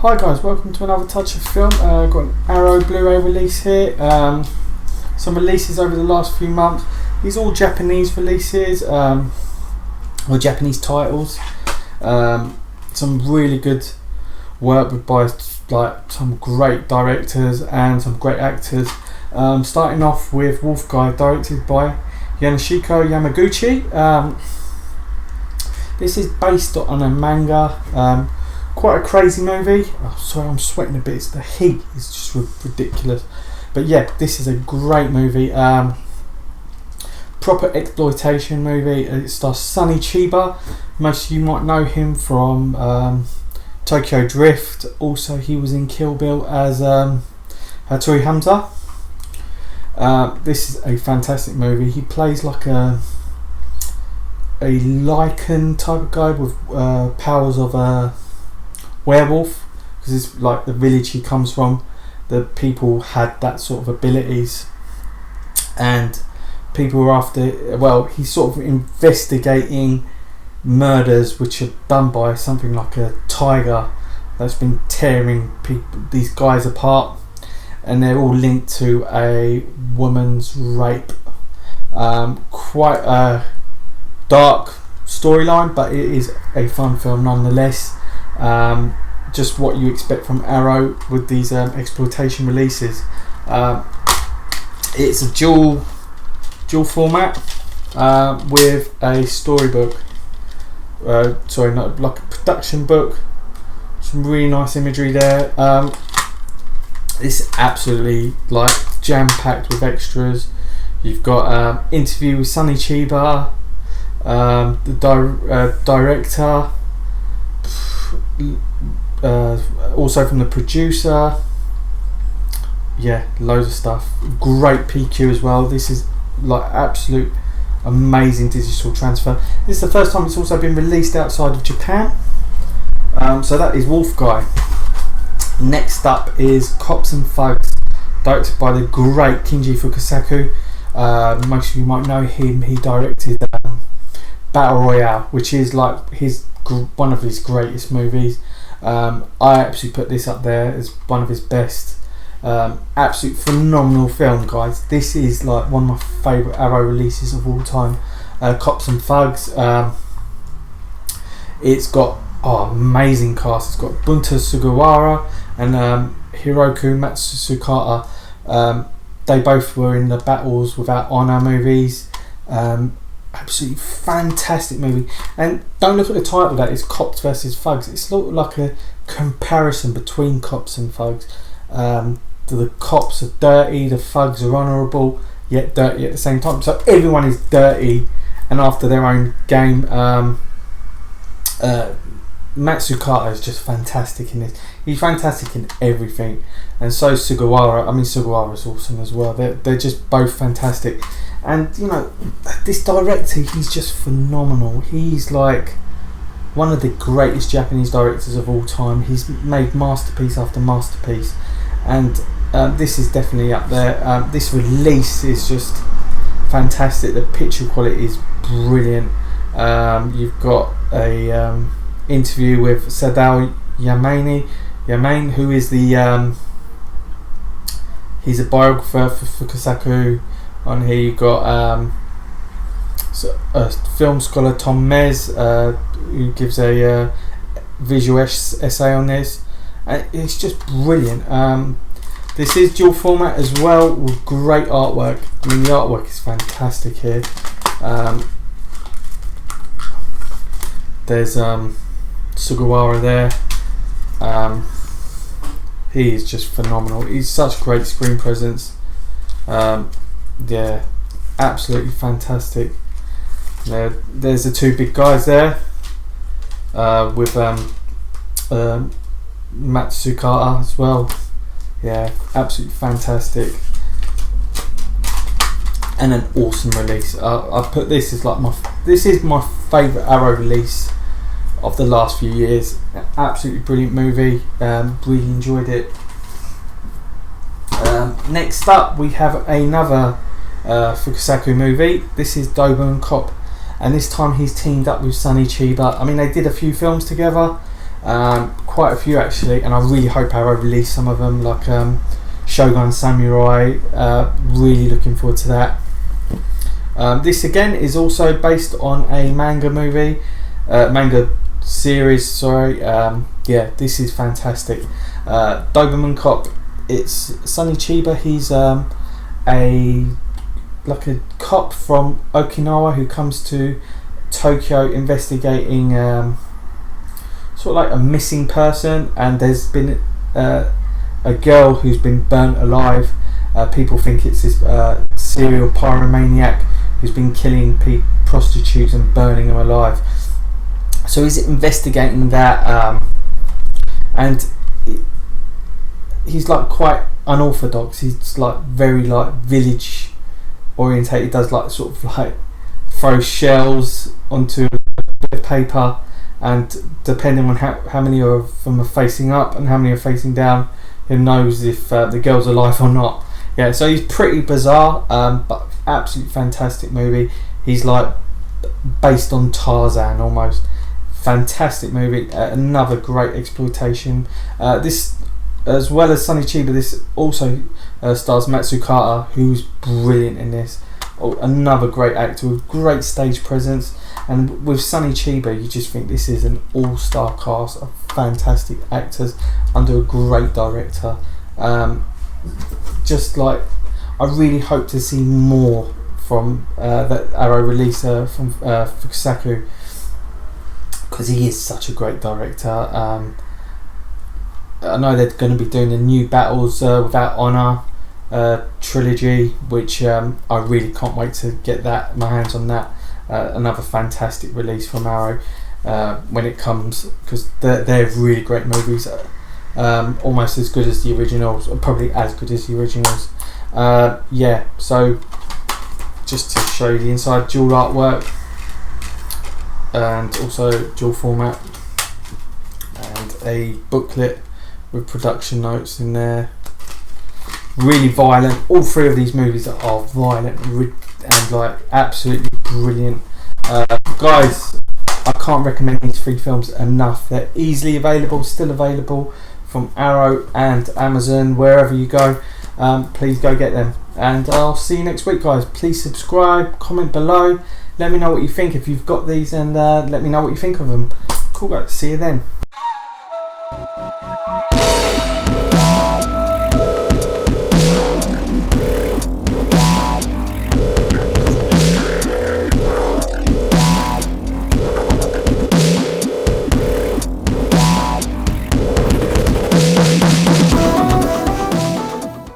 Hi guys, welcome to another Touch of Film. Got an Arrow Blu-ray release here. Some releases over the last few months. These are all Japanese releases, or Japanese titles. Some really good work by some great directors and some great actors. Starting off with Wolf Guy, directed by Yoshiko Yamaguchi. This is based on a manga. Quite a crazy movie. Oh, sorry, I'm sweating a bit. The heat is just ridiculous. But yeah, this is a great movie. Proper exploitation movie. It stars Sonny Chiba. Most of you might know him from Tokyo Drift. Also, he was in Kill Bill as Hattori Hamza. This is a fantastic movie. He plays like a lichen type of guy with powers of a werewolf, because it's like the village he comes from. The people had that sort of abilities, and people were after. Well, he's sort of investigating murders which are done by something like a tiger that's been tearing these guys apart, and they're all linked to a woman's rape. Quite a dark storyline, but it is a fun film nonetheless. Just what you expect from Arrow with these exploitation releases. It's a dual format with a storybook. Sorry, not like a production book. Some really nice imagery there. It's absolutely like jam-packed with extras. You've got interview with Sonny Chiba, the director. Also from the producer. Yeah, loads of stuff. Great PQ as well. This is like absolute amazing digital transfer. This is the first time it's also been released outside of Japan. So that is Wolf Guy. Next up is Cops and Thugs, directed by the great Kinji Fukasaku. Most of you might know him. He directed Battle Royale, which is like one of his greatest movies. I absolutely put this up there as one of his best. Absolute phenomenal film, guys. This is like one of my favourite Arrow releases of all time. Cops and Thugs. It's got amazing cast. It's got Bunta Sugawara and Hiroku Matsukata. They both were in the Battles Without Honor movies. Absolutely fantastic movie. And don't look at the title, that is Cops versus Thugs. It's sort of like a comparison between Cops and Thugs. The cops are dirty, the thugs are honourable, yet dirty at the same time. So everyone is dirty and after their own game. Matsukata is just fantastic in this. He's fantastic in everything, and so Sugawara. I mean, Sugawara is awesome as well. They're just both fantastic. And you know, this director, he's just phenomenal. He's like one of the greatest Japanese directors of all time. He's made masterpiece after masterpiece, and this is definitely up there. This release is just fantastic. The picture quality is brilliant. You've got a interview with Sadao Yamane, who is the he's a biographer for Fukasaku. On here you've got a film scholar, Tom Mez, who gives a visual essay on this. It's just brilliant. This is dual format as well, with great artwork. I mean, the artwork is fantastic here. There's Sugawara there. He is just phenomenal. He's such great screen presence. Yeah, absolutely fantastic. There's the two big guys there with Matsukata as well. Yeah, absolutely fantastic. And an awesome release. I put this as like this is my favourite Arrow release of the last few years. Absolutely brilliant movie. Really enjoyed it. Next up we have another Fukasaku movie. This is Doberman Cop, and this time he's teamed up with Sonny Chiba. I mean, they did a few films together. quite a few actually, and I really hope Arrow release some of them, like Shogun Samurai. Really looking forward to that. This again is also based on a manga series. Sorry. Yeah, this is fantastic. Doberman Cop. It's Sonny Chiba. He's a cop from Okinawa who comes to Tokyo investigating sort of like a missing person, and there's been a girl who's been burnt alive. People think it's this serial pyromaniac who's been killing prostitutes and burning them alive. So he's investigating that, and he's like quite unorthodox. He's like very like village orientated. He does like sort of like throw shells onto a bit of paper, and depending on how many of them are facing up and how many are facing down, who knows if the girl's alive or not. Yeah, so he's pretty bizarre, but absolutely fantastic movie. He's like based on Tarzan almost. Fantastic movie. Another great exploitation. This, as well as Sonny Chiba, this also stars Matsukata, who's brilliant in this. Another great actor with great stage presence, and with Sonny Chiba you just think this is an all-star cast of fantastic actors under a great director. Just like, I really hope to see more from that Arrow release from Fukasaku, because he is such a great director. I know they're going to be doing a new Battles Without Honor trilogy, which I really can't wait to get my hands on that. Another fantastic release from Arrow when it comes, because they're really great movies, almost as good as the originals, or probably as good as the originals. Yeah, so just to show you the inside, dual artwork and also dual format, and a booklet with production notes in there. Really violent. All three of these movies are violent and like absolutely brilliant. Guys, I can't recommend these three films enough. They're easily available, still available from Arrow and Amazon, wherever you go. Please go get them, and I'll see you next week, guys. Please subscribe, comment below, let me know what you think if you've got these, and let me know what you think of them. Cool, guys, see you then.